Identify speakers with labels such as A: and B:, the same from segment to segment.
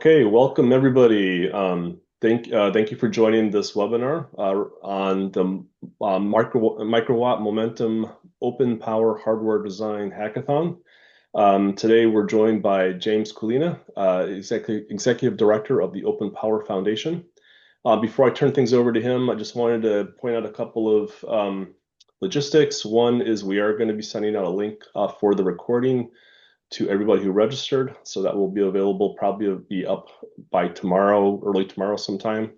A: Okay, welcome everybody. Thank you for joining this webinar on the Microwatt Momentum Open Power Hardware Design Hackathon. Today we're joined by James Kulina, Executive Director of the Open Power Foundation. Before I turn things over to him, I just wanted to point out a couple of logistics. One is we are going to be sending out a link for the recording to everybody who registered. So that will be available, probably be up by tomorrow, early tomorrow sometime.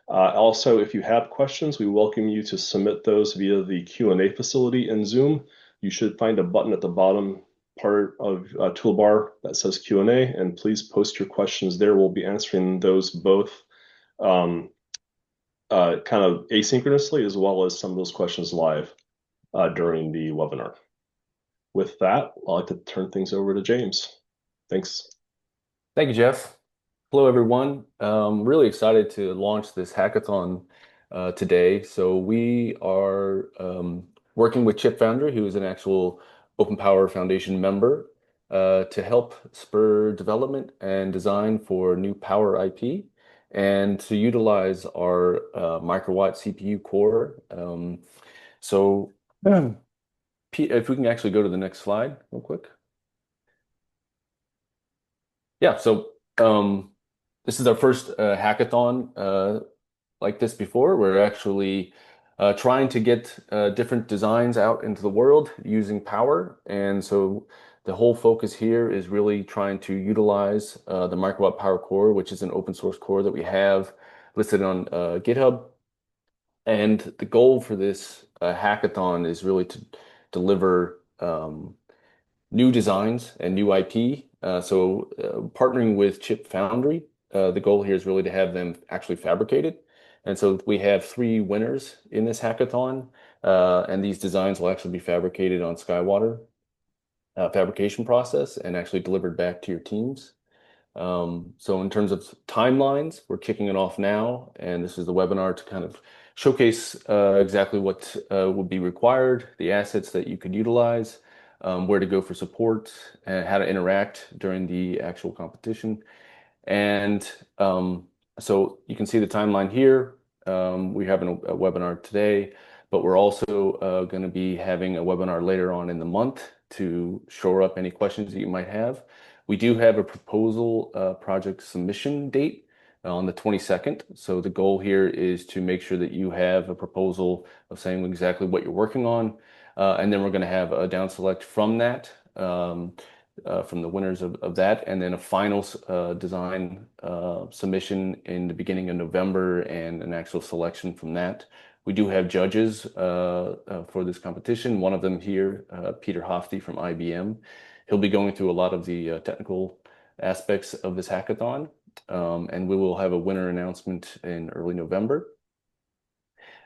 A: Also, if you have questions, we welcome you to submit those via the Q&A facility in Zoom. You should find a button at the bottom part of toolbar that says Q&A, and please post your questions there. We'll be answering those both kind of asynchronously as well as some of those questions live during the webinar. With that, I'd like to turn things over to James. Thanks.
B: Thank you, Jeff. Hello, everyone. Really excited to launch this hackathon today. So we are working with Chip Foundry, who is an actual Open Power Foundation member, to help spur development and design for new power IP and to utilize our microwatt CPU core. Pete, if we can actually go to the next slide real quick. Yeah, so this is our first hackathon like this before. We're actually trying to get different designs out into the world using power. And so the whole focus here is really trying to utilize the Microwatt Power Core, which is an open source core that we have listed on GitHub. And the goal for this hackathon is really to deliver new designs and new IP. Partnering with Chip Foundry, the goal here is really to have them actually fabricated. And so we have 3 winners in this hackathon, and these designs will actually be fabricated on Skywater fabrication process and actually delivered back to your teams. So in terms of timelines, we're kicking it off now, and this is the webinar to kind of showcase exactly what would be required, the assets that you could utilize, where to go for support, and how to interact during the actual competition. And so you can see the timeline here. We're having a webinar today, but we're also going to be having a webinar later on in the month to shore up any questions that you might have. We do have a proposal project submission date on the 22nd. So the goal here is to make sure that you have a proposal of saying exactly what you're working on. And then we're going to have a down select from that, from the winners of that, and then a final design submission in the beginning of November and an actual selection from that. We do have judges for this competition. One of them here, Peter Hofty from IBM. He'll be going through a lot of the technical aspects of this hackathon, and we will have a winner announcement in early November.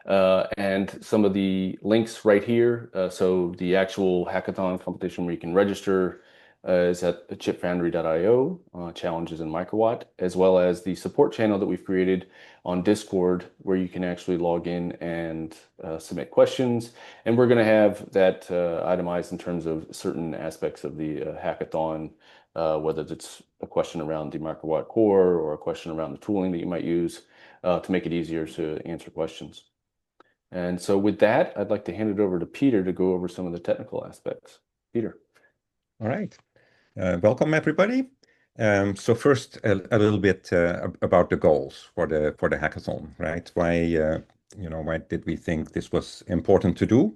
B: And some of the links right here. So the actual hackathon competition where you can register is at chipfoundry.io, challenges in microwatt, as well as the support channel that we've created on Discord, where you can actually log in and submit questions. And we're going to have that itemized in terms of certain aspects of the hackathon, whether it's a question around the microwatt core or a question around the tooling that you might use to make it easier to answer questions. And so with that, I'd like to hand it over to Peter to go over some of the technical aspects. Peter.
C: All right. Welcome, everybody. So first, a little bit about the goals for the hackathon, right? Why did we think this was important to do?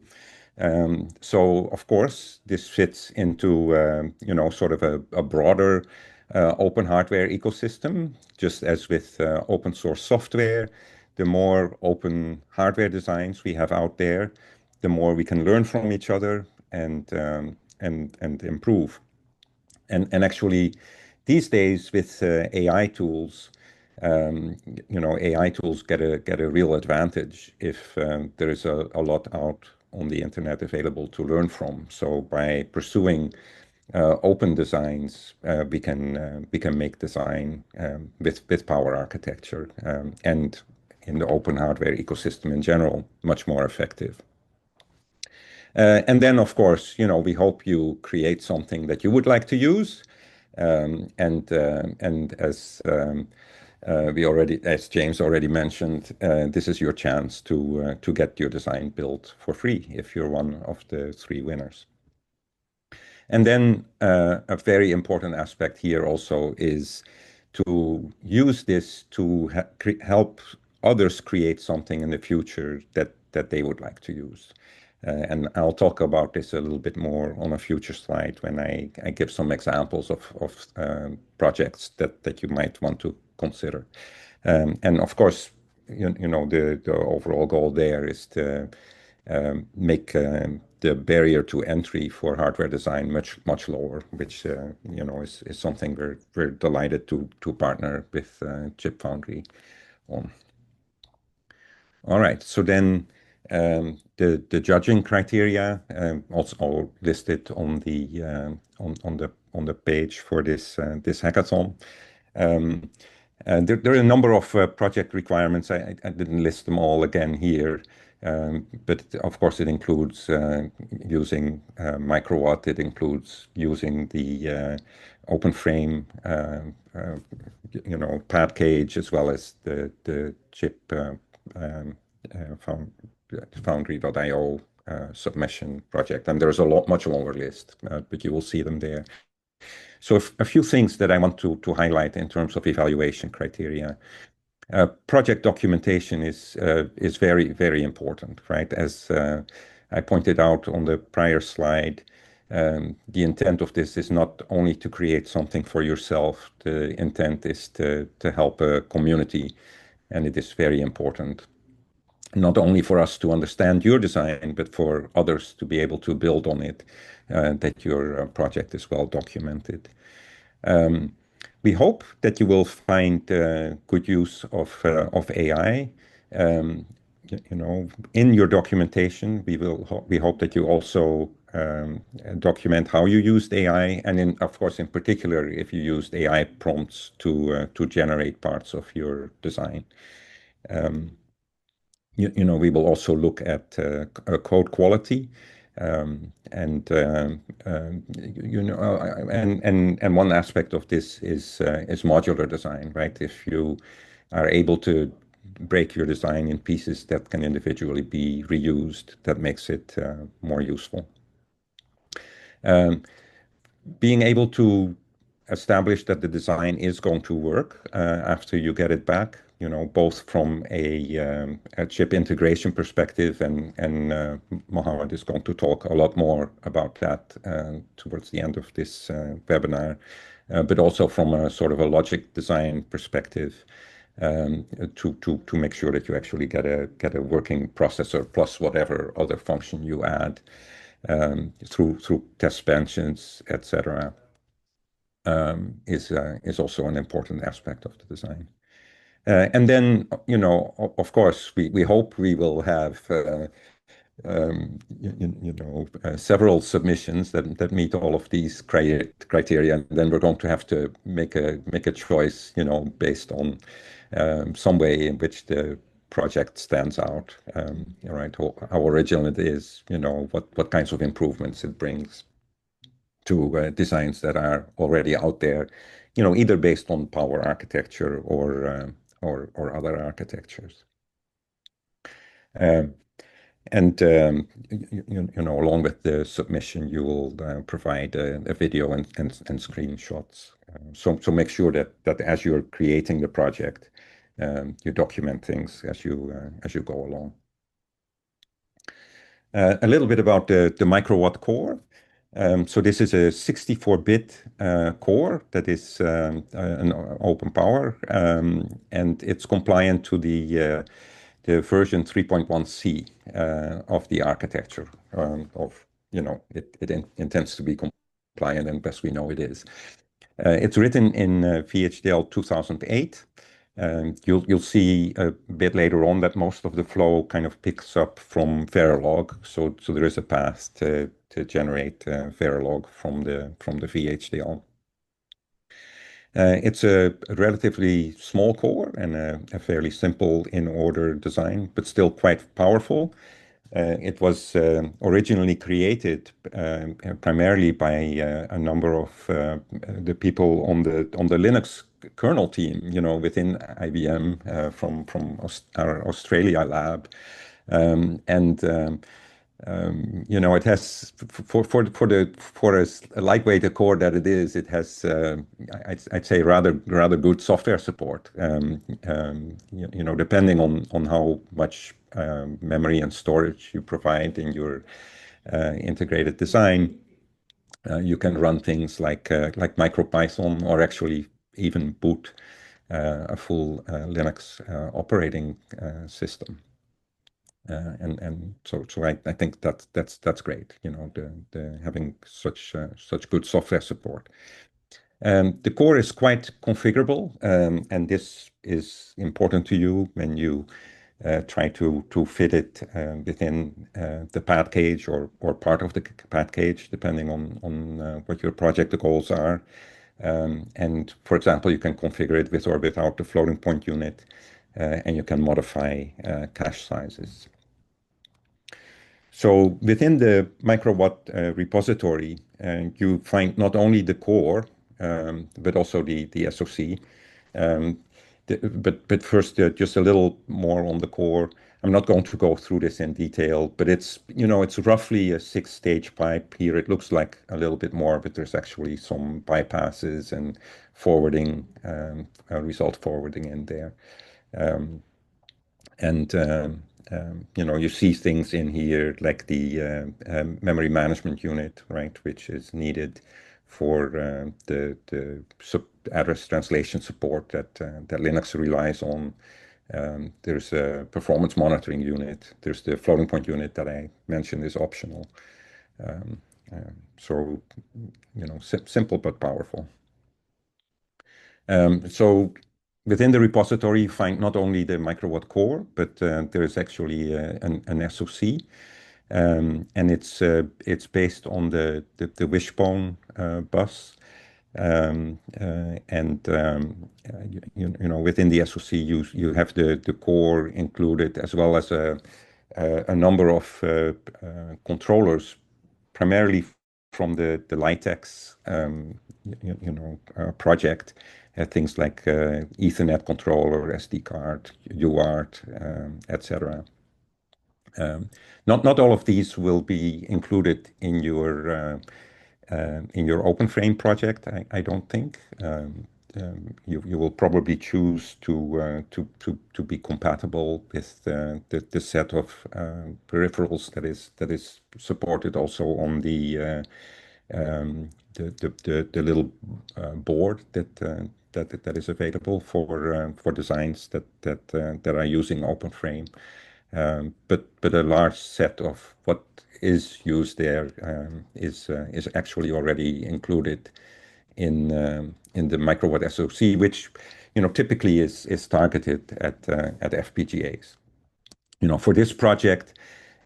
C: So of course, this fits into sort of a broader open hardware ecosystem. Just as with open source software, the more open hardware designs we have out there, the more we can learn from each other and improve. And actually, these days with AI tools, AI tools get a real advantage if there is a lot out on the internet available to learn from. So by pursuing open designs, we can make design with power architecture and in the open hardware ecosystem in general much more effective. And then, of course, we hope you create something that you would like to use. And as James already mentioned, this is your chance to get your design built for free if you're one of the three winners. And then a very important aspect here also is to use this to help others create something in the future that they would like to use. And I'll talk about this a little bit more on a future slide when I give some examples of projects that you might want to consider. And of course, the overall goal there is to make the barrier to entry for hardware design much lower, which is something we're delighted to partner with Chip Foundry on. All right, so then the judging criteria also listed on the page for this hackathon. There are a number of project requirements. I didn't list them all again here, but of course it includes using microwatt. It includes using the open frame, pad cage, as well as the chip um, foundry.io submission project. And there's a much longer list, but you will see them there. So a few things that I want to highlight in terms of evaluation criteria. Project documentation is very, very important, right? As I pointed out on the prior slide, the intent of this is not only to create something for yourself. The intent is to help a community, and it is very important not only for us to understand your design, but for others to be able to build on it, that your project is well documented. We hope that you will find good use of AI. In your documentation, we hope that you also document how you used AI, and of course, in particular, if you used AI prompts to generate parts of your design. We will also look at code quality, and one aspect of this is modular design, right? If you are able to break your design in pieces that can individually be reused, that makes it more useful. Being able to establish that the design is going to work after you get it back, both from a chip integration perspective, and Mohammed is going to talk a lot more about that towards the end of this webinar, but also from a sort of a logic design perspective, to make sure that you actually get a working processor plus whatever other function you add through test benches, etc. Is also an important aspect of the design. And then, of course, we hope we will have several submissions that meet all of these criteria. And then we're going to have to make a choice, based on some way in which the project stands out, right? How original it is, what kinds of improvements it brings to designs that are already out there, either based on power architecture or other architectures. Along with the submission, you will provide a video and screenshots. So make sure that as you're creating the project, you document things as you go along. A little bit about the microwatt core. So this is a 64-bit core that is an OpenPOWER, and it's compliant to the version 3.1c of the architecture. It intends to be compliant, and best we know it is. It's written in VHDL 2008. You'll see a bit later on that most of the flow kind of picks up from Verilog, so there is a path to generate Verilog from the VHDL. It's a relatively small core and a fairly simple in-order design, but still quite powerful. It was originally created primarily by a number of the people on the Linux kernel team, within IBM from our Australia lab, and it has for as lightweight a core that it is, it has I'd say rather good software support. Depending on how much memory and storage you provide in your integrated design, you can run things like MicroPython, or actually even boot a full Linux operating system. So I think that's great, the having such good software support. The core is quite configurable, and this is important to you when you try to fit it within the package or part of the package, depending on what your project goals are. And for example, you can configure it with or without the floating point unit, and you can modify cache sizes. So within the microwatt repository, you find not only the core, but also the SoC. But first, just a little more on the core. I'm not going to go through this in detail, but it's roughly a 6-stage pipe here. It looks like a little bit more, but there's actually some bypasses and forwarding, result forwarding in there. And you see things in here like the memory management unit, right, which is needed for the address translation support that Linux relies on. There's a performance monitoring unit. There's the floating point unit that I mentioned is optional. So simple but powerful. So within the repository, you find not only the microwatt core, but there is actually an SoC, and it's based on the Wishbone bus. And within the SoC, you have the core included, as well as a number of controllers, primarily from the Litex project. Things like Ethernet controller, SD card, UART, etc. Not all of these will be included in your OpenFrame project, I don't think. You will probably choose to be compatible with the set of peripherals that is supported also on the little board that is available for designs that are using OpenFrame. But a large set of what is used there is actually already included in the microwatt SoC, which typically is targeted at FPGAs. For this project,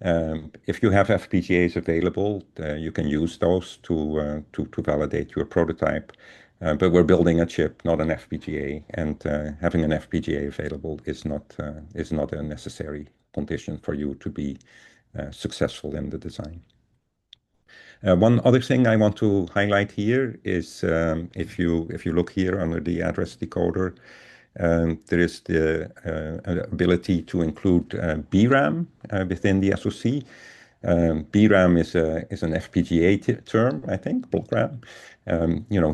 C: if you have FPGAs available, you can use those to validate your prototype. But we're building a chip, not an FPGA, and having an FPGA available is not a necessary condition for you to be successful in the design. One other thing I want to highlight here is if you look here under the address decoder, there is the ability to include BRAM within the SoC. BRAM is an FPGA term, I think, block RAM.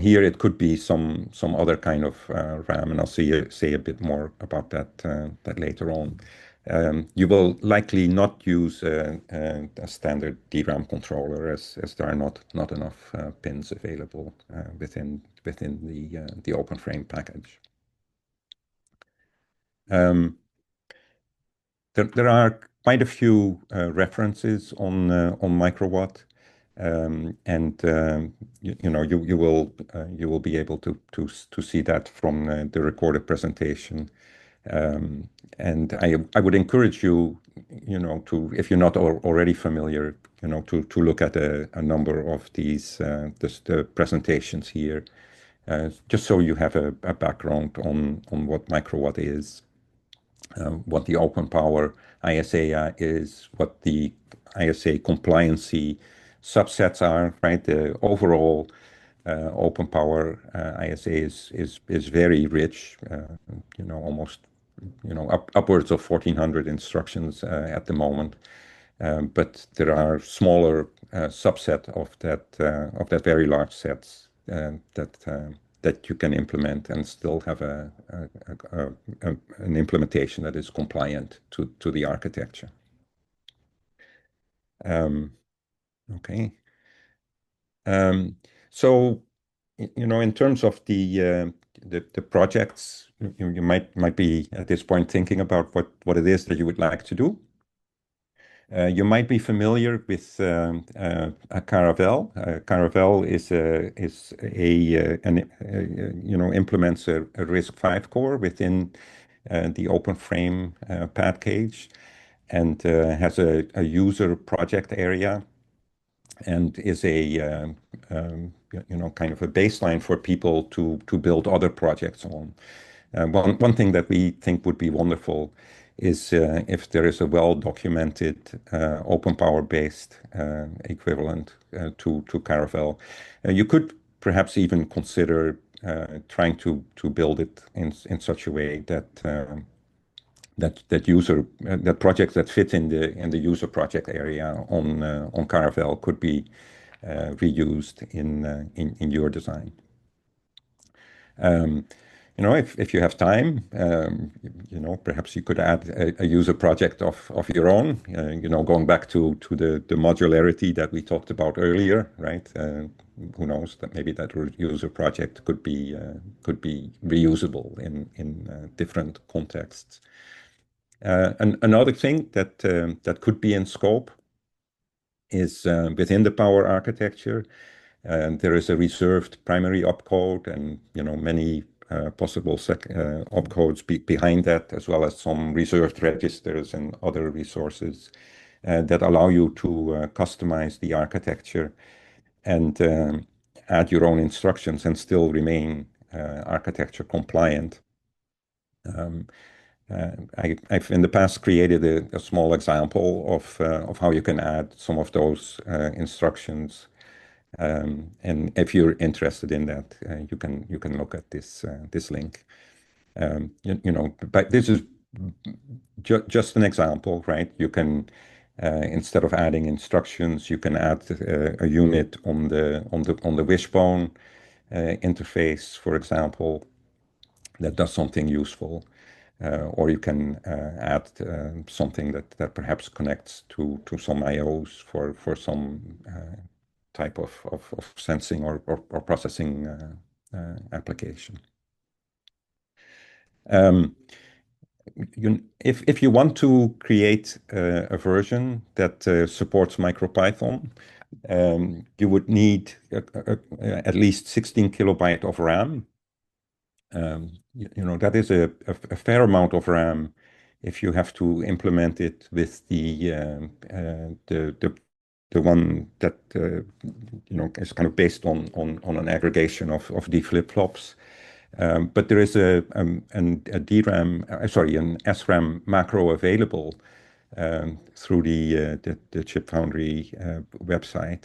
C: Here it could be some other kind of RAM, and I'll say a bit more about that later on. You will likely not use a standard DRAM controller, as there are not enough pins available within the OpenFrame package. There are quite a few references on microwatt, and you will be able to see that from the recorded presentation. And I would encourage you, to, if you're not already familiar, to look at a number of these the presentations here, just so you have a background on what microwatt is, what the OpenPOWER ISA is, what the ISA compliancy subsets are, right? The overall open power ISA is very rich, almost upwards of 1,400 instructions at the moment. But there are smaller subset of that very large sets that you can implement and still have an implementation that is compliant to the architecture. Okay. So, in terms of the projects, you might be at this point thinking about what it is that you would like to do. You might be familiar with a Caravelle. Caravelle implements a RISC-V core within the OpenFrame package, and has a user project area, and is a kind of a baseline for people to build other projects on. One thing that we think would be wonderful is if there is a well-documented OpenPOWER-based equivalent to Caravelle. You could perhaps even consider trying to build it in such a way that projects that fit in the user project area on Caravelle could be reused in your design. If you have time, perhaps you could add a user project of your own, going back to the modularity that we talked about earlier, right? Who knows, that maybe that user project could be reusable in different contexts. Another thing that could be in scope is within the Power architecture. There is a reserved primary opcode and many possible opcodes behind that, as well as some reserved registers and other resources that allow you to customize the architecture and add your own instructions and still remain architecture compliant. I've in the past created a small example of how you can add some of those instructions. And if you're interested in that, you can look at this link. But this is just an example, right? You can instead of adding instructions, you can add a unit on the wishbone interface, for example, that does something useful. Or you can add something that perhaps connects to some IOs for some type of sensing or processing application. If you want to create a version that supports MicroPython, you would need at least 16 kilobyte of RAM. That is a fair amount of RAM if you have to implement it with the one that is kind of based on an aggregation of D flip-flops. But there is a DRAM, sorry, an SRAM macro available through the Chip Foundry website,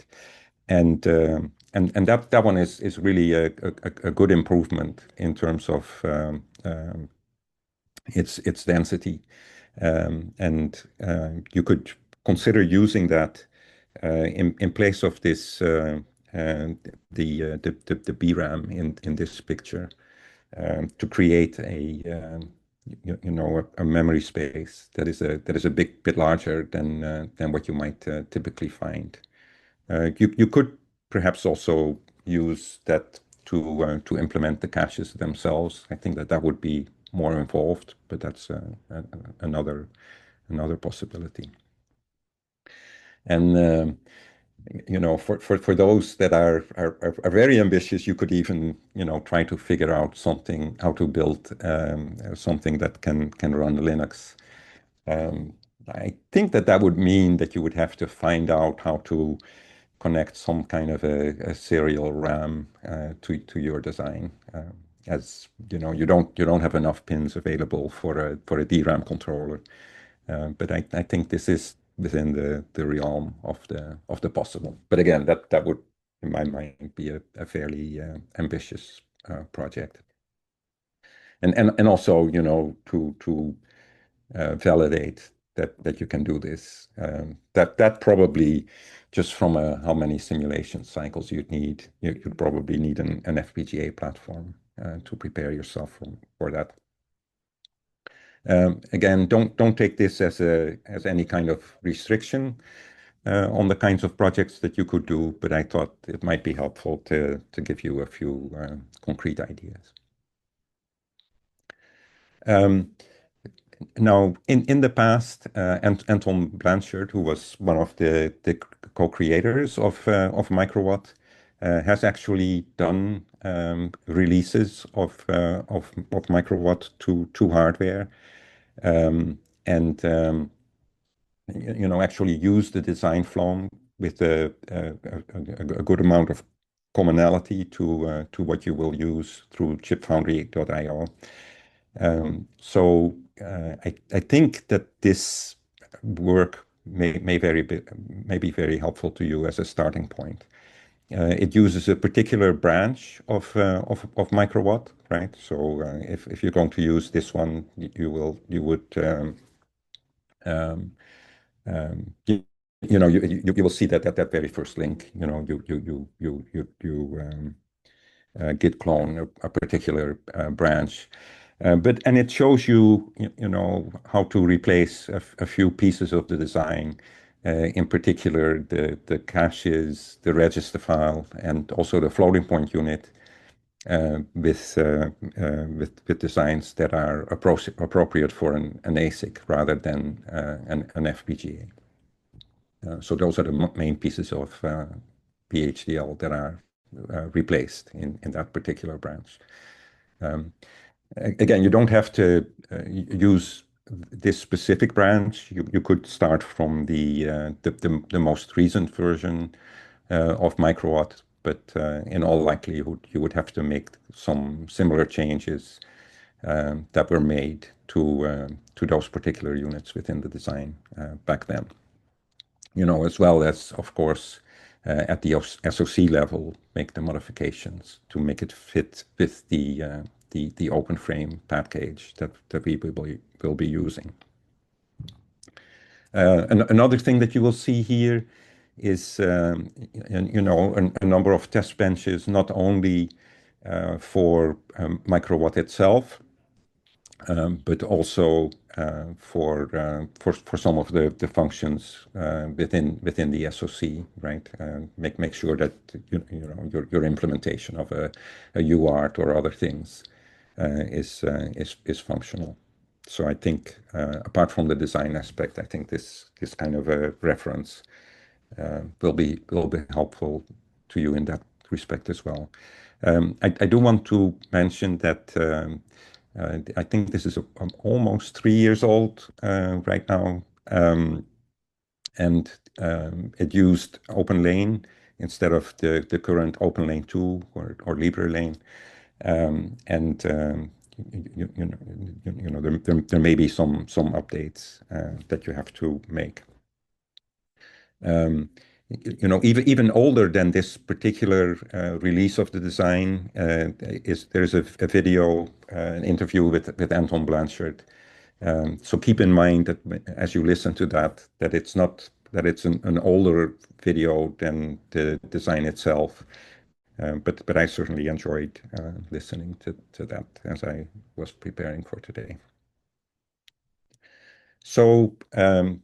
C: and that one is really a good improvement in terms of its density, and you could consider using that in place of this the BRAM in this picture to create a memory space that is a bit larger than what you might typically find. You could perhaps also use that to implement the caches themselves. I think that would be more involved, but that's another possibility. And for those that are very ambitious, you could even try to figure out how to build something that can run Linux. I think that would mean that you would have to find out how to connect some kind of a serial RAM to your design, as you don't have enough pins available for a DRAM controller. But I think this is within the realm of the possible. But again, that would, in my mind, be a fairly ambitious project. And also, to validate that you can do this. That probably, just from how many simulation cycles you'd need, you'd probably need an FPGA platform to prepare yourself for that. Again, don't take this as any kind of restriction on the kinds of projects that you could do, but I thought it might be helpful to give you a few concrete ideas. Now, in the past, Anton Blanchard, who was one of the co-creators of Microwatt, has actually done releases of Microwatt to hardware, and actually used the design flow with a good amount of commonality to what you will use through chipfoundry.io. So I think that this work may be very helpful to you as a starting point. It uses a particular branch of Microwatt, right? So if you're going to use this one, you would you will see that at that very first link, you git clone a particular branch. And it shows you, how to replace a few pieces of the design, in particular the caches, the register file, and also the floating point unit, with designs that are appropriate for an ASIC rather than an FPGA. So those are the main pieces of PHDL that are replaced in that particular branch. Again, you don't have to use this specific branch. You could start from the most recent version of Microwatt, but in all likelihood, you would have to make some similar changes that were made to those particular units within the design back then. As well as, of course, at the SoC level, make the modifications to make it fit with the OpenFrame package that we will be using. Another thing that you will see here is a number of test benches, not only for Microwatt itself, but also for some of the functions within the SoC, right? Make sure that your implementation of a UART or other things is functional. So I think, apart from the design aspect, I think this kind of a reference will be helpful to you in that respect as well. I do want to mention that I think this is almost 3 years old right now, and it used OpenLane instead of the current OpenLane 2 or LibreLane, and there may be some updates that you have to make. Even older than this particular release of the design, there's a video, an interview with Anton Blanchard. So keep in mind that as you listen to that it's an older video than the design itself. But I certainly enjoyed listening to that as I was preparing for today. So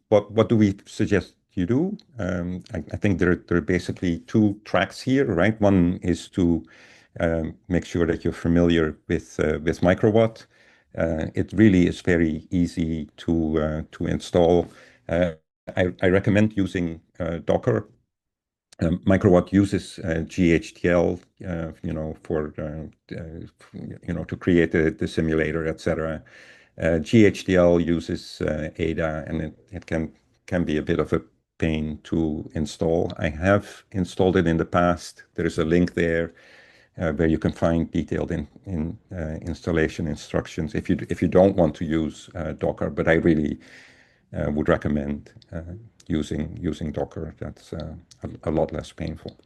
C: what do we suggest you do? I think there are basically two tracks here, right? One is to make sure that you're familiar with Microwatt. It really is very easy to install. I recommend using Docker. Microwatt uses GHDL, to create the simulator, etc. GHDL uses Ada, and it can be a bit of a pain to install. I have installed it in the past. There's a link there where you can find detailed installation instructions if you don't want to use Docker. But I really would recommend using Docker. That's a lot less painful.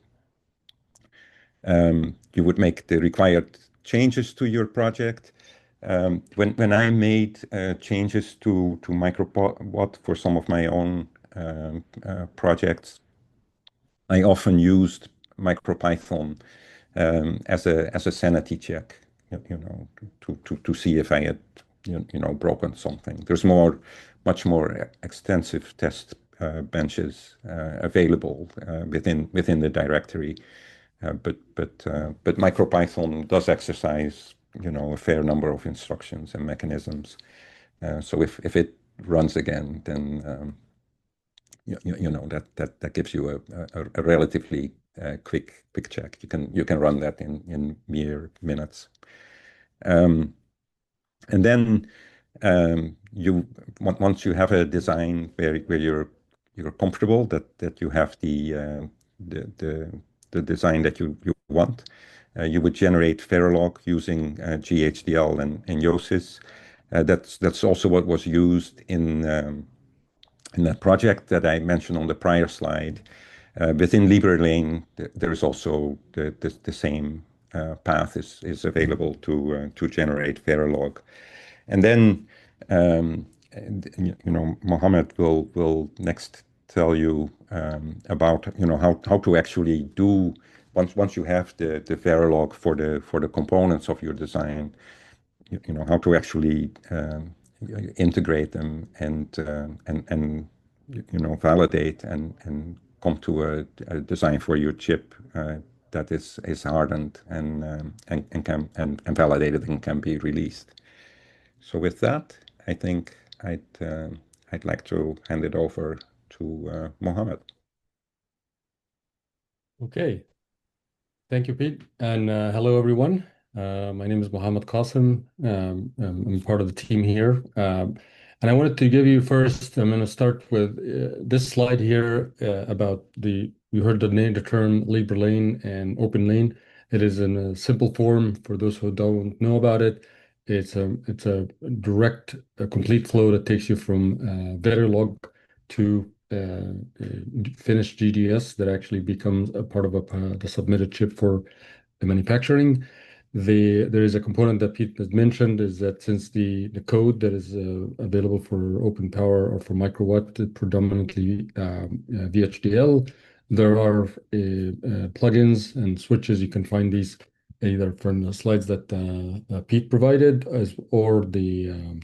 C: You would make the required changes to your project. When I made changes to MicroWatt for some of my own projects, I often used MicroPython as a sanity check, to see if I had broken something. There's much more extensive test benches available within the directory, but MicroPython does exercise a fair number of instructions and mechanisms. So if it runs again, then that gives you a relatively quick check. You can run that in mere minutes. And then once you have a design where you're comfortable that you have the design that you want, you would generate Verilog using GHDL and Yosis. That's also what was used in that project that I mentioned on the prior slide. Within LibreLane, there is also the same path is available to generate Verilog. And then, Mohammed will next tell you about how to actually do once you have the Verilog for the components of your design, how to actually integrate them and validate and come to a design for your chip that is hardened and validated and can be released. So with that, I think I'd like to hand it over to Mohammed.
D: Okay. Thank you, Pete. And hello, everyone. My name is Mohammed Qasim. I'm part of the team here. And I wanted to give you first, I'm going to start with this slide here about you heard the term LibreLane and OpenLane. It is in a simple form for those who don't know about it. It's a direct, complete flow that takes you from Verilog to finished GDS that actually becomes a part of the submitted chip for the manufacturing. There is a component that Pete has mentioned is that since the code that is available for OpenPOWER or for MicroWatt predominantly VHDL, there are plugins and switches. You can find these either from the slides that Pete provided or the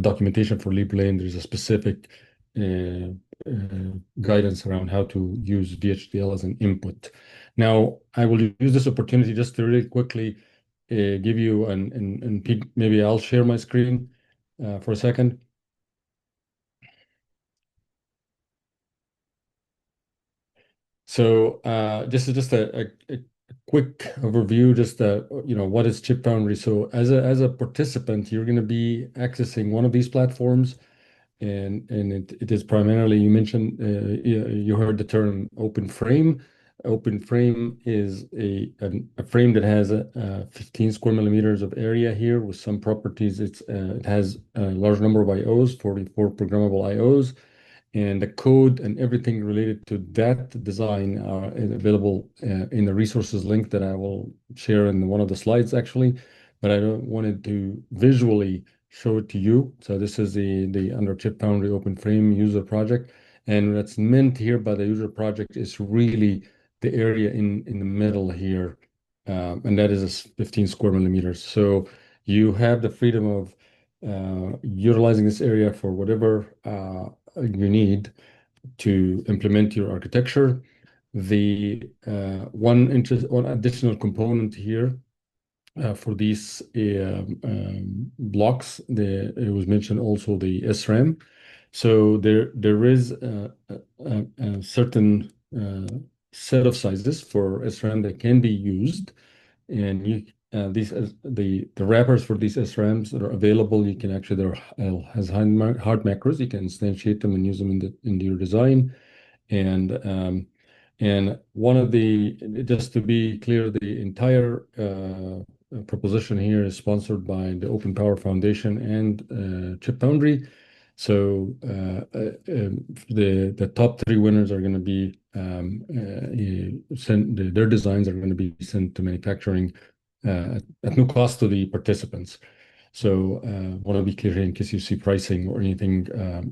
D: documentation for LibreLane. There's a specific guidance around how to use VHDL as an input. Now, I will use this opportunity just to really quickly give you, and Pete, maybe I'll share my screen for a second. So this is just a quick overview, just what is Chip Foundry. So as a participant, you're going to be accessing one of these platforms. And it is primarily, you mentioned, you heard the term open frame. Open frame is a frame that has 15 square millimeters of area here with some properties. It has a large number of IOs, 44 programmable IOs, and the code and everything related to that design is available in the resources link that I will share in one of the slides, actually. But I wanted to visually show it to you. So this is the under Chip Foundry Open Frame user project. And what's meant here by the user project is really the area in the middle here. And that is 15 square millimeters. So you have the freedom of utilizing this area for whatever you need to implement your architecture. The one additional component here for these blocks, it was mentioned also the SRAM. So there is a certain set of sizes for SRAM that can be used, and the wrappers for these SRAMs that are available, you can actually has hard macros. You can instantiate them and use them in your design. And one of just to be clear, the entire proposition here is sponsored by the Open Power Foundation and Chip Foundry. So the top three winners are going to be sent. Their designs are going to be sent to manufacturing at no cost to the participants. So want to be clear here in case you see pricing or anything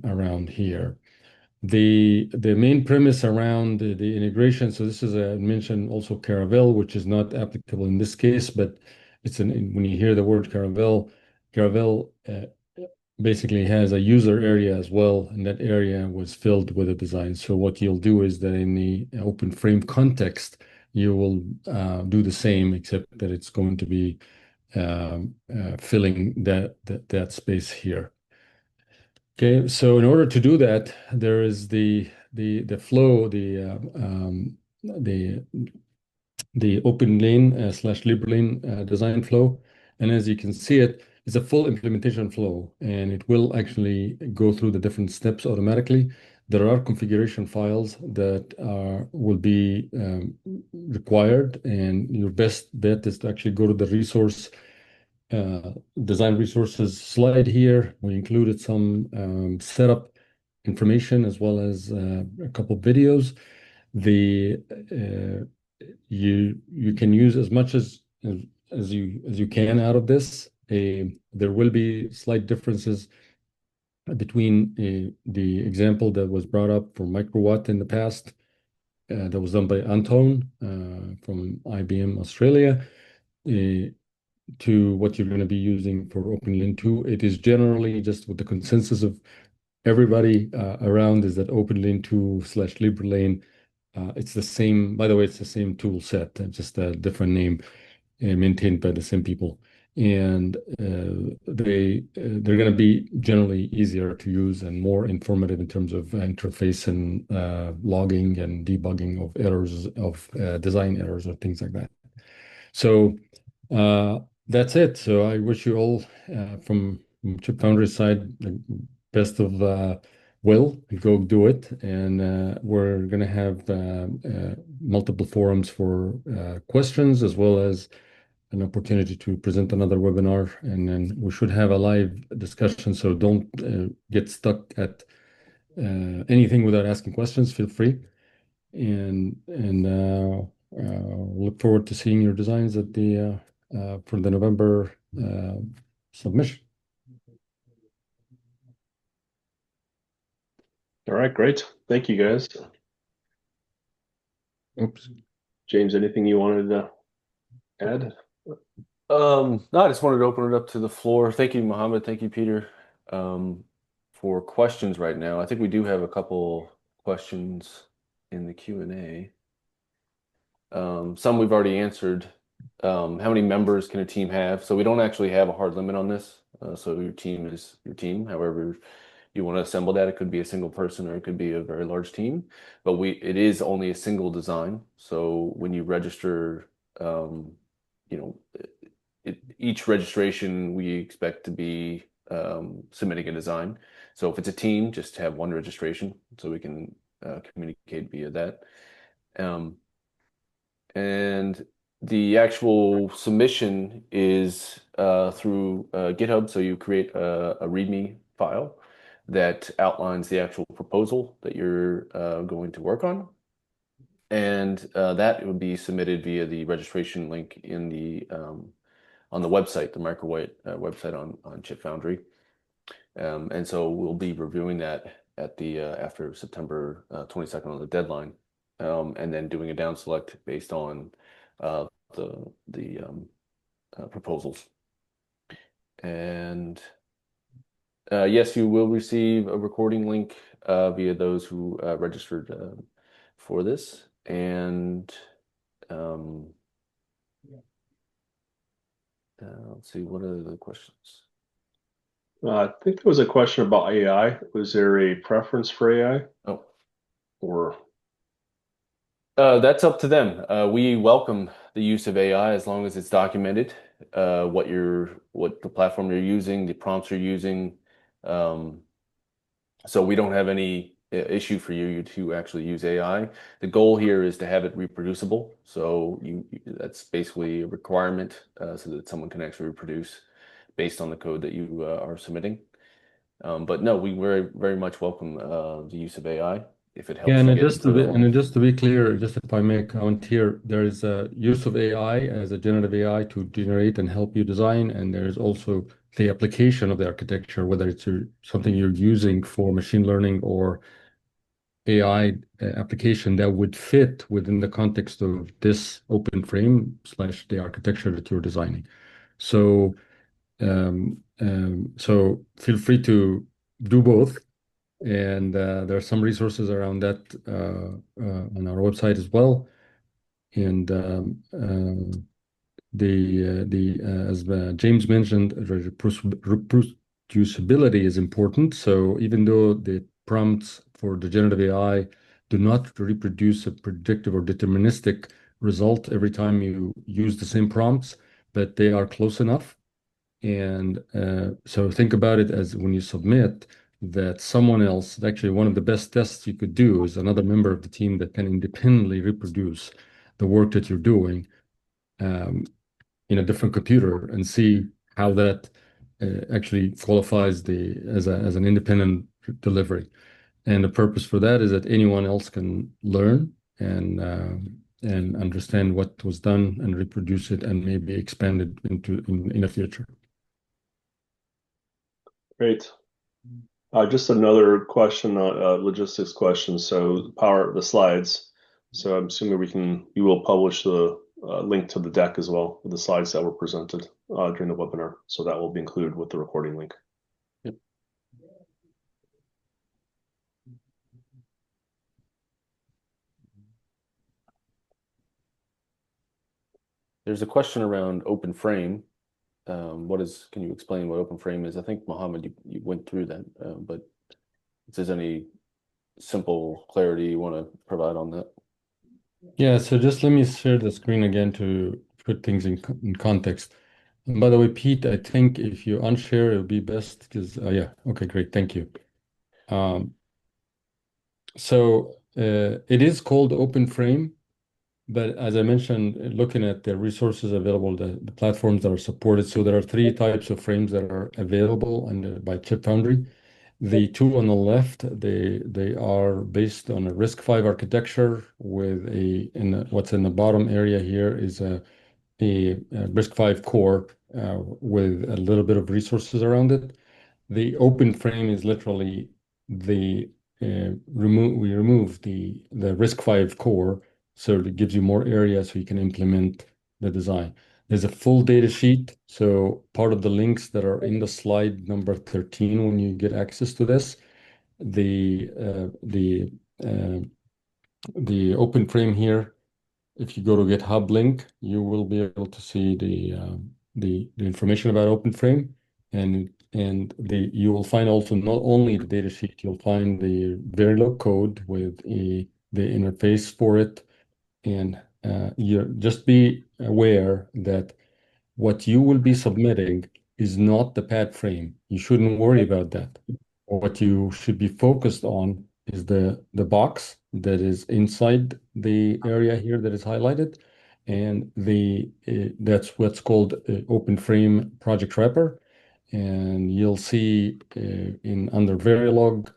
D: around here. The main premise around the integration, so this is a mention also Caravelle, which is not applicable in this case, but when you hear the word Caravelle basically has a user area as well, and that area was filled with a design. So what you'll do is that in the open frame context, you will do the same, except that it's going to be filling that space here. Okay, so in order to do that, there is the flow, the open lane slash libre lane design flow. And as you can see it's a full implementation flow, and it will actually go through the different steps automatically. There are configuration files that will be required, and your best bet is to actually go to the resource design resources slide here. We included some setup information as well as a couple of videos. You can use as much as you can out of this. There will be slight differences between the example that was brought up for microwatt in the past that was done by Anton from IBM Australia to what you're going to be using for OpenLIN 2. It is generally just with the consensus of everybody around is that OpenLIN 2 slash LibreLane, it's the same, by the way, it's the same tool set, just a different name maintained by the same people. And they're going to be generally easier to use and more informative in terms of interface and logging and debugging of errors, of design errors or things like that. So that's it. So I wish you all from Chip Foundry side the best of will. Go do it. And we're going to have multiple forums for questions as well as an opportunity to present another webinar. And then we should have a live discussion. So don't get stuck at anything without asking questions. Feel free. And look forward to seeing your designs at the for the November submission.
A: All right, great. Thank you, guys.
D: Oops.
A: James, anything you wanted to add?
B: No, I just wanted to open it up to the floor. Thank you, Mohammed. Thank you, Peter, for questions right now. I think we do have a couple questions in the Q&A. Some we've already answered. How many members can a team have? So we don't actually have a hard limit on this. So your team is your team. However you want to assemble that, it could be a single person or it could be a very large team. But it is only a single design. So when you register, you know, each registration we expect to be submitting a design. So if it's a team, just have one registration so we can communicate via that. And the actual submission is through GitHub. So you create a README file that outlines the actual proposal that you're going to work on. And that would be submitted via the registration link in the on the website, the MicroWhite website on Chip Foundry. And so we'll be reviewing that at the after September 22nd on the deadline, and then doing a down select based on the proposals. And yes, you will receive a recording link via those who registered for this. And let's see, what are the questions?
A: I think there was a question about AI. Was there a preference for AI?
B: Oh,
A: or
B: that's up to them. We welcome the use of AI as long as it's documented, what the platform you're using, the prompts you're using. So we don't have any issue for you to actually use AI. The goal here is to have it reproducible. So that's basically a requirement so that someone can actually reproduce based on the code that you are submitting. But no, we very much welcome the use of AI if it
D: Yeah,
B: helps you get into the
D: and just to be clear, just if I may comment here, there is a use of AI as a generative AI to generate and help you design, and there is also the application of the architecture, whether it's something you're using for machine learning or AI application that would fit within the context of this open frame slash the architecture that you're designing. So, so feel free to do both. And there are some resources around that on our website as well. And as James mentioned, reproducibility is important. So even though the prompts for the generative AI do not reproduce a predictive or deterministic result every time you use the same prompts, but they are close enough. And so think about it as when you submit that someone else, actually one of the best tests you could do is another member of the team that can independently reproduce the work that you're doing um, in a different computer and see how that actually qualifies as an independent delivery. And the purpose for that is that anyone else can learn and understand what was done and reproduce it and maybe expand it in the future.
A: Great. Just another question, logistics question. So power the slides. So I'm assuming we will publish the link to the deck as well with the slides that were presented during the webinar. So that will be included with the recording link.
B: Yep. There's a question around open frame. Can you explain what open frame is? I think Mohammed, you went through that, but if there's any simple clarity you want to provide on that.
D: Yeah, so just let me share the screen again to put things in context. And by the way, Pete, I think if you unshare, it would be best because, yeah, okay, great, thank you. Um, so it is called Open Frame, but as I mentioned, looking at the resources available, the platforms that are supported, so there are three types of frames that are available and by Chip Foundry. The two on the left, they are based on a RISC-V architecture with what's in the bottom area here is a RISC-V core with a little bit of resources around it. The open frame is literally the we remove the RISC-V core, so it gives you more area so you can implement the design. There's a full data sheet, so part of the links that are in the slide number 13 when you get access to this, the uh, the uh, the open frame here. If you go to GitHub link, you will be able to see the information about OpenFrame, and you will find also not only the data sheet, you'll find the Verilog code with the interface for it, and you just be aware that what you will be submitting is not the pad frame. You shouldn't worry about that. What you should be focused on is the box that is inside the area here that is highlighted, and that's what's called Open Frame Project Wrapper. And you'll see in under Verilog,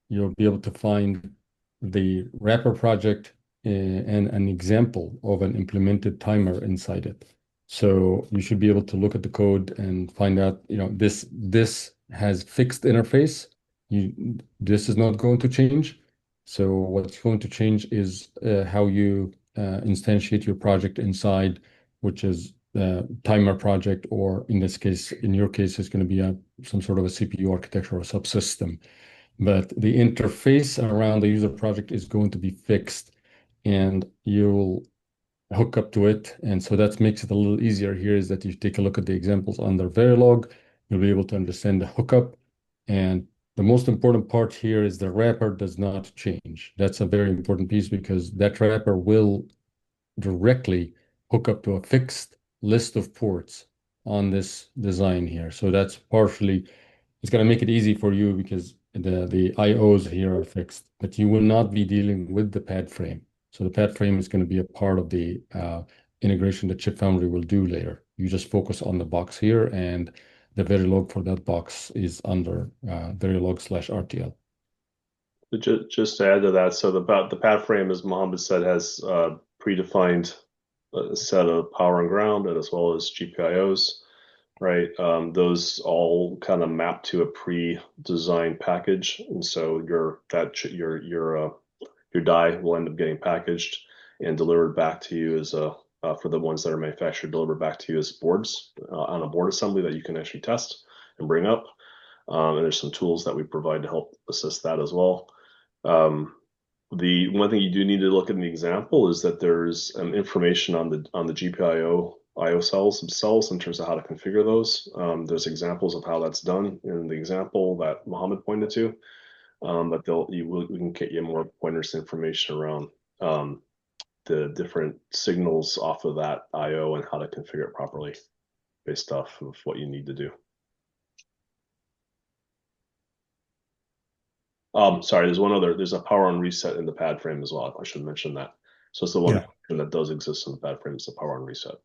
D: you'll be able to find the wrapper project and an example of an implemented timer inside it. So you should be able to look at the code and find out, this has fixed interface. This is not going to change. So what's going to change is how you instantiate your project inside, which is timer project, or in this case, in your case, it's going to be some sort of a CPU architecture or subsystem. But the interface around the user project is going to be fixed, and you'll hook up to it. And so that makes it a little easier here is that you take a look at the examples under Verilog, you'll be able to understand the hookup. And the most important part here is the wrapper does not change. That's a very important piece because that wrapper will directly hook up to a fixed list of ports on this design here. So that's partially, it's going to make it easy for you because the IOs here are fixed, but you will not be dealing with the pad frame. So the pad frame is going to be a part of the integration that Chip Foundry will do later. You just focus on the box here and the Verilog for that box is under Verilog/RTL.
A: Just to add to that, so the pad frame, as Mohammed said, has predefined a set of power and ground and as well as GPIOs, right? Those all kind of map to a pre-designed package, and so your die will end up getting packaged and delivered back to you as for the ones that are manufactured, delivered back to you as boards on a board assembly that you can actually test and bring up. And there's some tools that we provide to help assist that as well. The one thing you do need to look at in the example is that there's information on the GPIO IO cells themselves in terms of how to configure those. There's examples of how that's done in the example that Mohammed pointed to, but we can get you more pointers information around the different signals off of that IO and how to configure it properly based off of what you need to do. Sorry, there's a power on reset in the pad frame as well. I should mention that. So it's the one that does exist in the pad frame is the power on reset.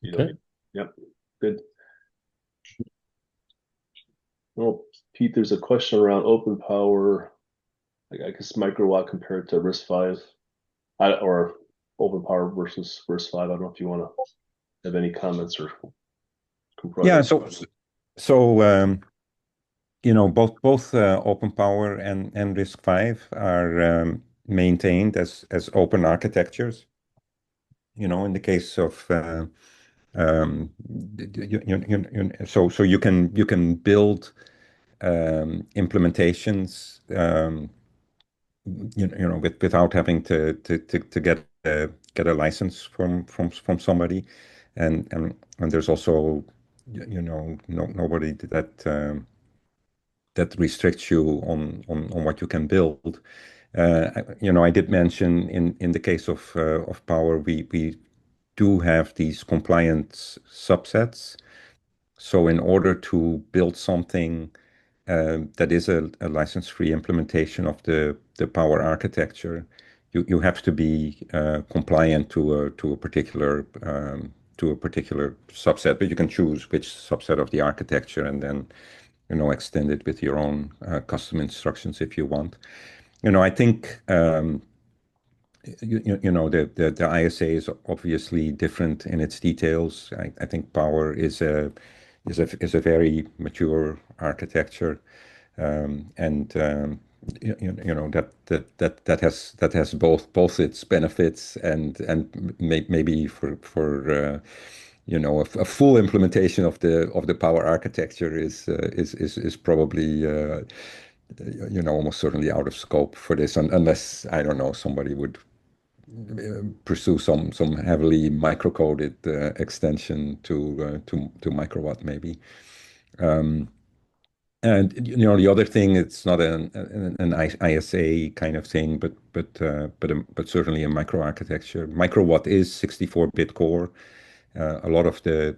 D: Okay.
A: Yep. Good. Well, Pete, there's a question around OpenPOWER, I guess microwatt compared to RISC-V, or OpenPOWER versus RISC-V. I don't know if you want to have any comments or compare.
C: Yeah, so both OpenPOWER and RISC-V are maintained as open architectures. In the case of so you can build implementations without having to get a license from somebody, and there's also nobody that restricts you on what you can build. I did mention in the case of power, we do have these compliance subsets. So in order to build something that is a license-free implementation of the power architecture, you have to be compliant to a particular subset, but you can choose which subset of the architecture and then extend it with your own custom instructions if you want. I think the ISA is obviously different in its details. I think Power is a very mature architecture, and that has both its benefits and maybe for a full implementation of the Power architecture is probably almost certainly out of scope for this, unless I don't know, somebody would pursue some heavily microcoded extension to microwatt maybe. And the other thing, it's not an ISA kind of thing, but certainly a microarchitecture. Microwatt is 64-bit core. A lot of the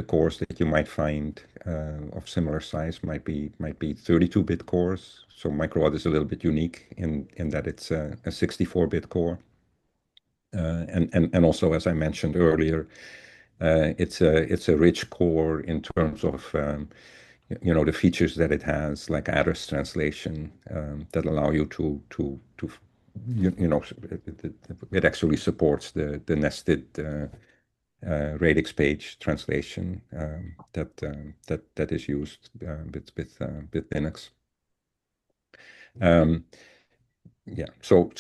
C: cores that you might find of similar size might be 32-bit cores. So microwatt is a little bit unique in that it's a 64-bit core. And also, as I mentioned earlier, it's a rich core in terms of the features that it has, like address translation, that allow you to it actually supports the nested radix page translation that is used with Linux. Yeah, so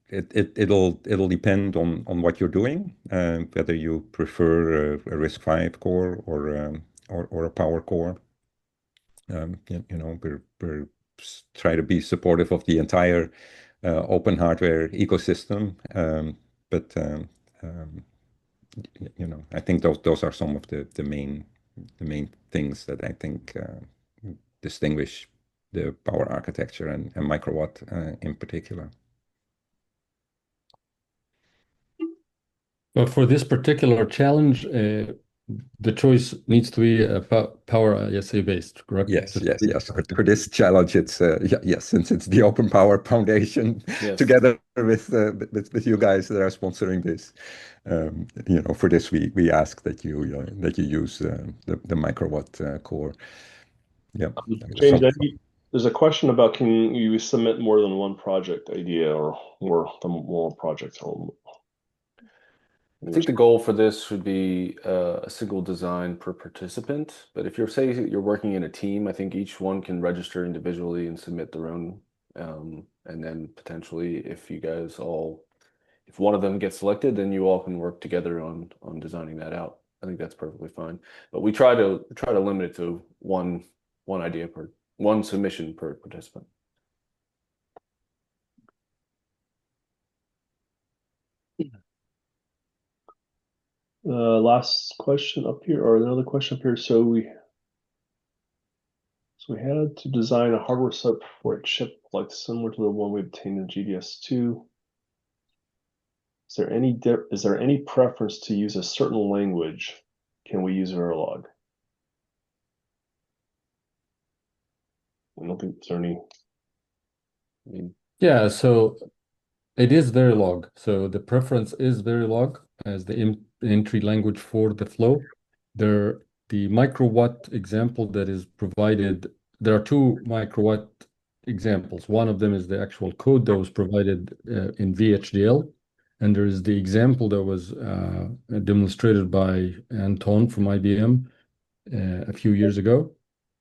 C: it'll depend on what you're doing, whether you prefer a RISC-V core or a Power core. We're try to be supportive of the entire open hardware ecosystem, but I think those are some of the main things that I think distinguish the Power architecture and microwatt in particular.
D: But for this particular challenge, the choice needs to be Power ISA based, correct?
C: Yes, yes, yes. For this challenge, it's yes, since it's the Open Power Foundation
B: Yes.
C: together with you guys that are sponsoring this. For this we ask that you use the microwatt core. Yeah.
A: James, there's a question about can you submit more than one project idea or more than one project home?
B: I think the goal for this should be a single design per participant. But if say you're working in a team, I think each one can register individually and submit their own. And then potentially, if one of them gets selected, then you all can work together on designing that out. I think that's perfectly fine. But we try to limit it to one submission per participant.
A: Last question up here, or another question up here. So we had to design a hardware set for a chip like similar to the one we obtained in GDS2. Is there any preference to use a certain language? Can we use Verilog? I don't think there's any.
D: Yeah, so it is Verilog. So the preference is Verilog as the entry language for the flow. The microwatt example that is provided, there are two microwatt examples. One of them is the actual code that was provided in VHDL, and there is the example that was demonstrated by Anton from IBM a few years ago,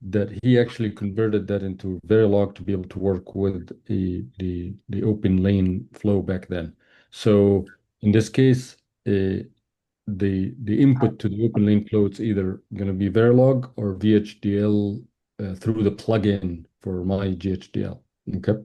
D: that he actually converted that into Verilog to be able to work with the open lane flow back then. So in this case, the input to the open lane flow, it's either going to be Verilog or VHDL through the plugin for my GHDL. Okay.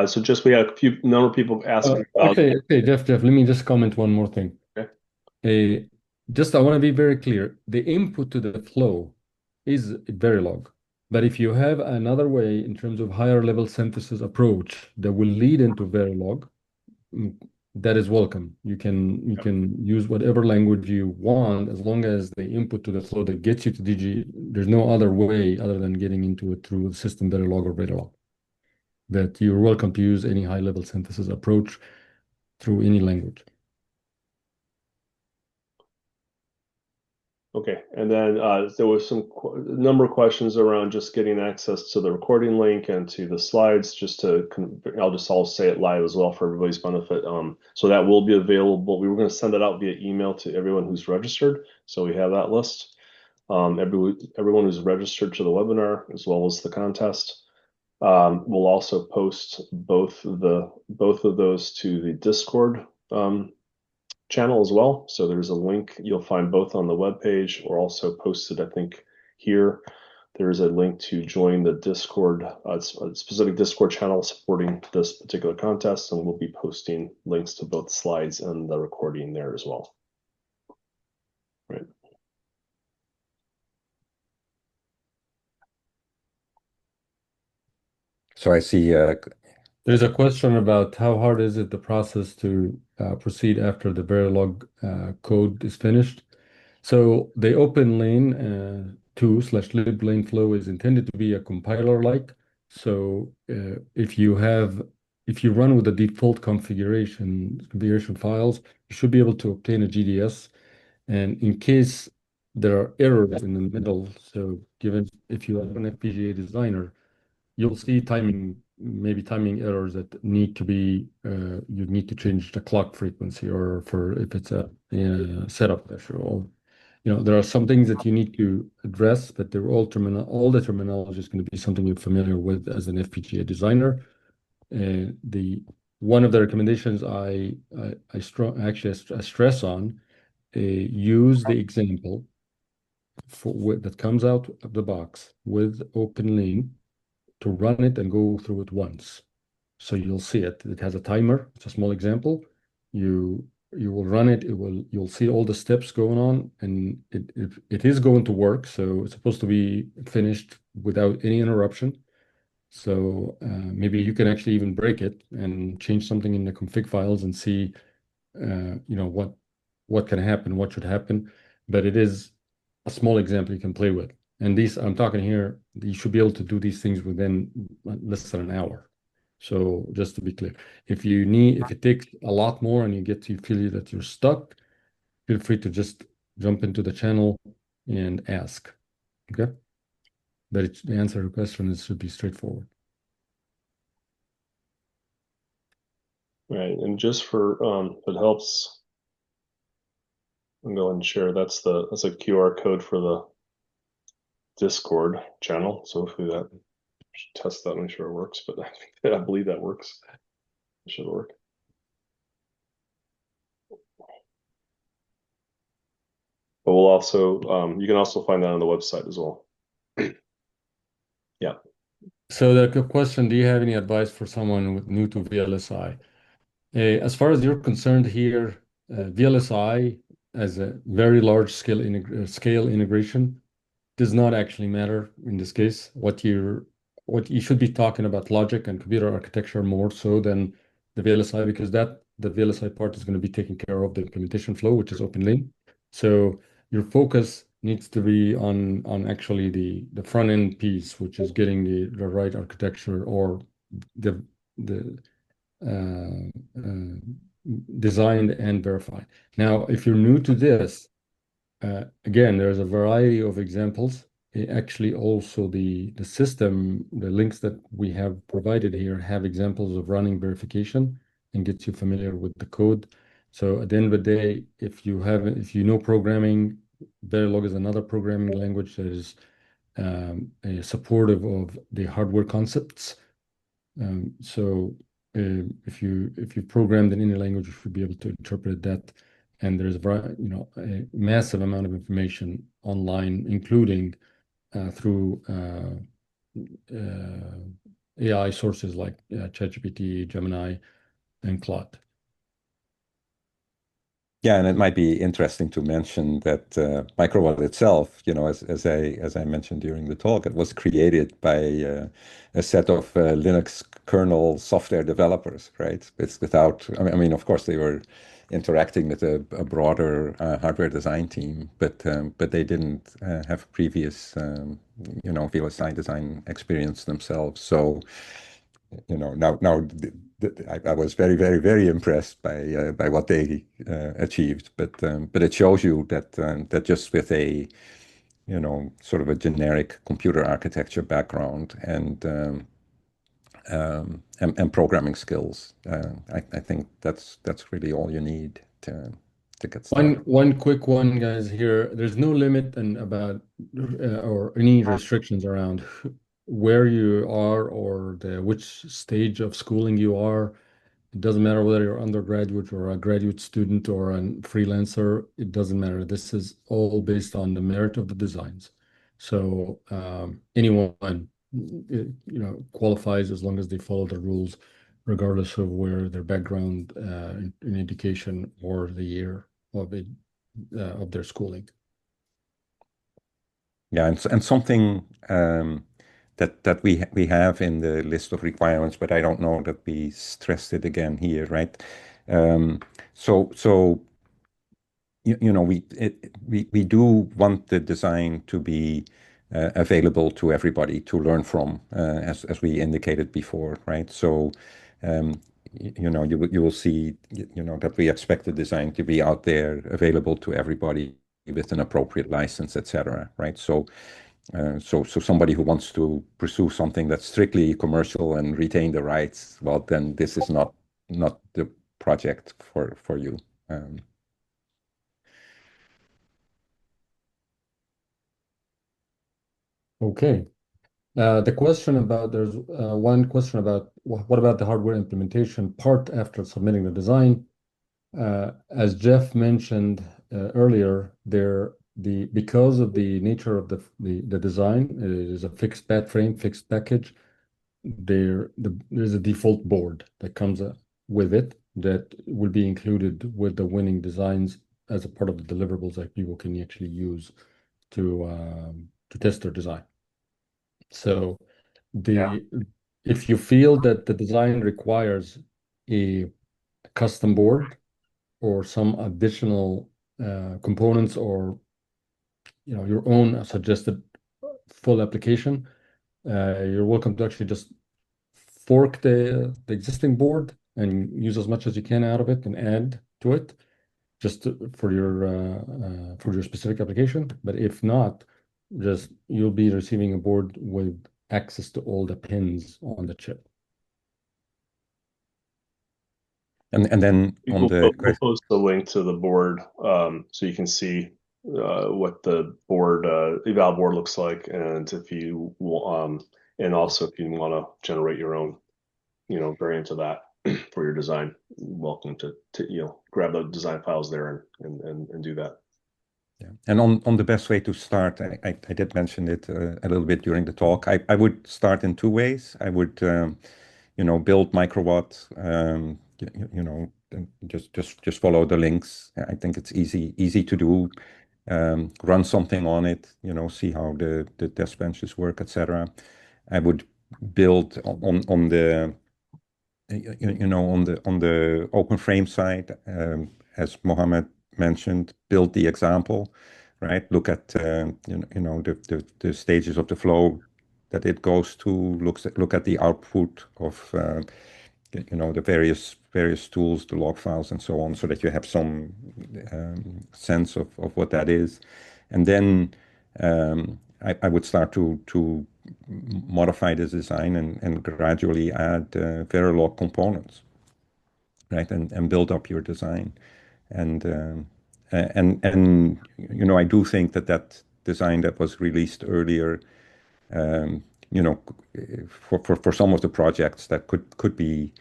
A: So just we had a number of people asking about.
D: Okay, Jeff, let me just comment one more thing.
A: Okay.
D: I want to be very clear. The input to the flow is Verilog. But if you have another way in terms of higher level synthesis approach that will lead into Verilog, that is welcome. You can use whatever language you want as long as the input to the flow that gets you to DG, there's no other way other than getting into it through the system Verilog or Verilog. That you're welcome to use any high level synthesis approach through any language.
A: Okay, and then there was a number of questions around just getting access to the recording link and to the slides. I'll say it live as well for everybody's benefit. So that will be available. We were going to send it out via email to everyone who's registered, so we have that list. Everyone who's registered to the webinar as well as the contest. We'll also post both of those to the Discord channel as well. So there's a link you'll find both on the web page or also posted, I think, here. There is a link to join the Discord, a specific Discord channel supporting this particular contest, and we'll be posting links to both slides and the recording there as well. Right.
C: So I see
D: there's a question about how hard is it the process to proceed after the Verilog code is finished. So the open lane 2/lib lane flow is intended to be a compiler-like. So if you run with the default configuration files, you should be able to obtain a GDS. And in case there are errors in the middle, so given if you have an FPGA designer, you'll see maybe timing errors that you need to change the clock frequency, or if it's a setup issue. Or, there are some things that you need to address, but all the terminology is going to be something you're familiar with as an FPGA designer. One of the recommendations I stress on, use the example that comes out of the box with OpenLane to run it and go through it once. So you'll see it. It has a timer. It's a small example. You will run it. You'll see all the steps going on, and it is going to work. So it's supposed to be finished without any interruption. So maybe you can actually even break it and change something in the config files and see, what can happen, what should happen. But it is a small example you can play with. And these, I'm talking here, you should be able to do these things within less than an hour. So just to be clear, if it takes a lot more and you feel that you're stuck, feel free to just jump into the channel and ask. Okay? But the answer to the question should be straightforward.
A: Right, and just for if it helps, I'm going to share. That's a QR code for the Discord channel. So hopefully that should test that and make sure it works. But I believe that works. It should work. But we'll also you can also find that on the website as well. Yeah.
D: So the question, do you have any advice for someone new to VLSI? As far as you're concerned here, VLSI as a very large scale integration does not actually matter in this case. What you should be talking about logic and computer architecture more so than the VLSI, because the VLSI part is going to be taking care of the implementation flow, which is OpenLane. So your focus needs to be on actually the front end piece, which is getting the right architecture or the designed and verified. Now, if you're new to this, again, there's a variety of examples. Actually, also the system, the links that we have provided here have examples of running verification and gets you familiar with the code. So at the end of the day, if you know programming, Verilog is another programming language that is supportive of the hardware concepts. So if you programmed in any language, you should be able to interpret that. And there's a massive amount of information online, including through AI sources like ChatGPT, Gemini, and Claude.
C: Yeah, and it might be interesting to mention that Microwatt itself, as I mentioned during the talk, it was created by a set of Linux kernel software developers, right? It's without, I mean, of course, they were interacting with a broader hardware design team, but they didn't have previous, VLSI design experience themselves. So now I was very, very, very impressed by what they achieved, but it shows you that just with a sort of a generic computer architecture background and programming skills, I think that's really all you need to get started.
D: One quick one, guys, here. There's no limit and about or any restrictions around where you are or which stage of schooling you are. It doesn't matter whether you're undergraduate or a graduate student or a freelancer. It doesn't matter. This is all based on the merit of the designs. So anyone, qualifies as long as they follow the rules, regardless of where their background in education or the year of their schooling.
C: Yeah, and something that we have in the list of requirements, but I don't know that we stressed it again here, right? So we do want the design to be available to everybody to learn from, as we indicated before, right? So you will see that we expect the design to be out there available to everybody with an appropriate license, etc. Right? So somebody who wants to pursue something that's strictly commercial and retain the rights, well, then this is not the project for you.
D: Okay. There's one question about what about the hardware implementation part after submitting the design? As Jeff mentioned earlier, because of the nature of the design, it is a fixed bed frame, fixed package. There's a default board that comes with it that will be included with the winning designs as a part of the deliverables that people can actually use to test their design. So
A: Yeah.
D: if you feel that the design requires a custom board or some additional components, or your own suggested full application, you're welcome to actually just fork the existing board and use as much as you can out of it and add to it just for your specific application. But if not, just you'll be receiving a board with access to all the pins on the chip.
C: And then on the
A: We'll
C: question,
A: post the link to the board so you can see what the board eval board looks like, and if you and also if you want to generate your own variant of that for your design, welcome to grab the design files there and do that.
C: yeah. And on the best way to start, I did mention it a little bit during the talk. I would start in two ways. I would build microwatt, and just follow the links. I think it's easy to do. Run something on it, see how the test benches work, etc. I would build on the on the open frame side, as Mohammed mentioned, build the example, right? Look at the stages of the flow that it goes to. Look at the output of the various tools, the log files, and so on, so that you have some sense of what that is. And then I would start to modify the design and gradually add Verilog components, right? And build up your design. And I do think that design that was released earlier, for some of the projects that could be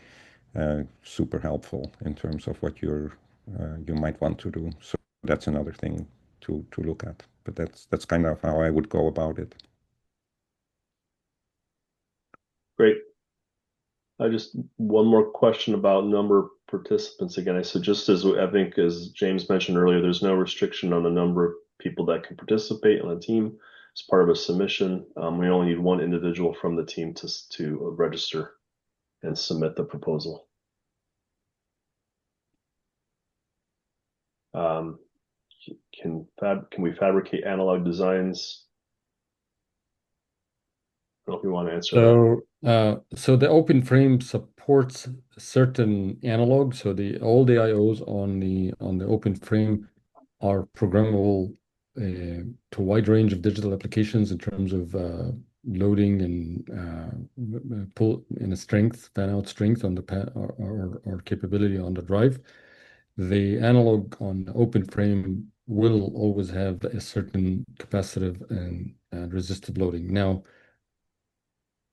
C: super helpful in terms of what you might want to do. So that's another thing to look at. But that's kind of how I would go about it.
A: Great. Just one more question about number of participants again. So just as I think as James mentioned earlier, there's no restriction on the number of people that can participate on a team as part of a submission. We only need one individual from the team to register and submit the proposal. Can we fabricate analog designs? I don't know if you want to answer that.
D: So the open frame supports certain analogs. So all the IOs on the open frame are programmable to a wide range of digital applications in terms of loading and pull in a fan out strength on the or capability on the drive. The analog on the open frame will always have a certain capacitive and resistive loading. Now,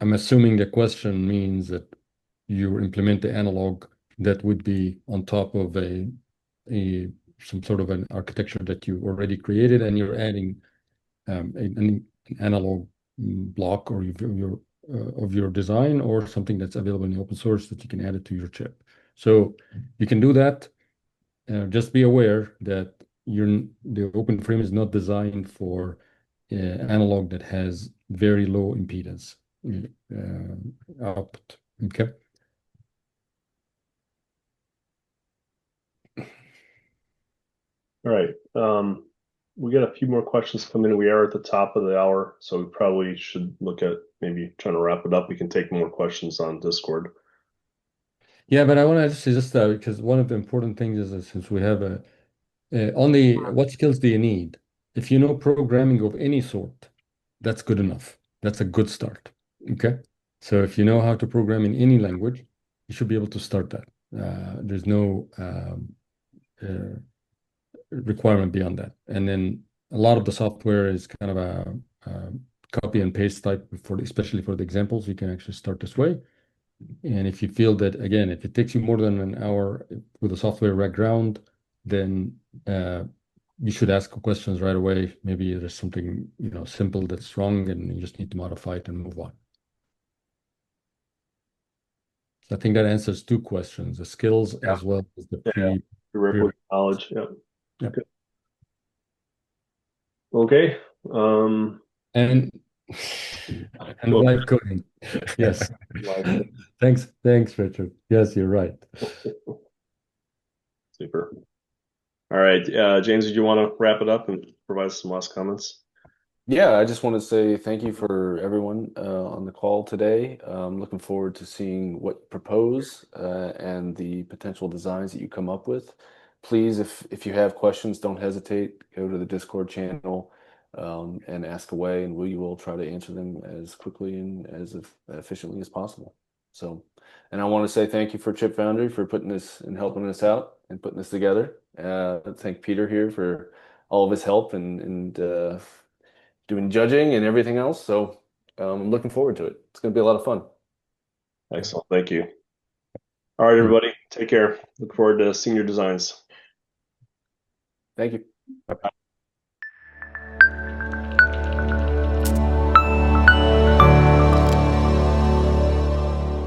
D: I'm assuming the question means that you implement the analog that would be on top of some sort of an architecture that you already created, and you're adding an analog block or of your design, or something that's available in the open source that you can add it to your chip. So you can do that. Just be aware that the open frame is not designed for analog that has very low impedance output. Okay.
A: All right. We got a few more questions coming in. We are at the top of the hour, so we probably should look at maybe trying to wrap it up. We can take more questions on Discord.
D: Yeah, but I want to say just because one of the important things is that since we have only what skills do you need? If you know programming of any sort, that's good enough. That's a good start. Okay. So if you know how to program in any language, you should be able to start that. There's no requirement beyond that. And then a lot of the software is kind of a copy and paste type especially for the examples. You can actually start this way. And if you feel that, again, if it takes you more than an hour with a software background, then you should ask questions right away. Maybe there's something simple that's wrong, and you just need to modify it and move on. So I think that answers two questions: the skills as well as the
A: prerequisite knowledge. Yeah.
D: Yeah.
A: Okay.
D: And And
A: Cool.
D: live coding. Yes.
A: Live.
D: Thanks, Richard. Yes, you're right.
A: Super. All right, James, did you want to wrap it up and provide some last comments?
B: Yeah, I just want to say thank you for everyone on the call today. Looking forward to seeing what you propose and the potential designs that you come up with. Please, if you have questions, don't hesitate. Go to the Discord channel and ask away, and we will try to answer them as quickly and as efficiently as possible. So, and I want to say thank you for Chip Foundry for putting this and helping us out and putting this together. Thank Peter here for all of his help and doing judging and everything else. So I'm looking forward to it. It's going to be a lot of fun.
A: Excellent. Thank you. All right, everybody, take care. Look forward to seeing your designs.
B: Thank you.
C: Bye-bye.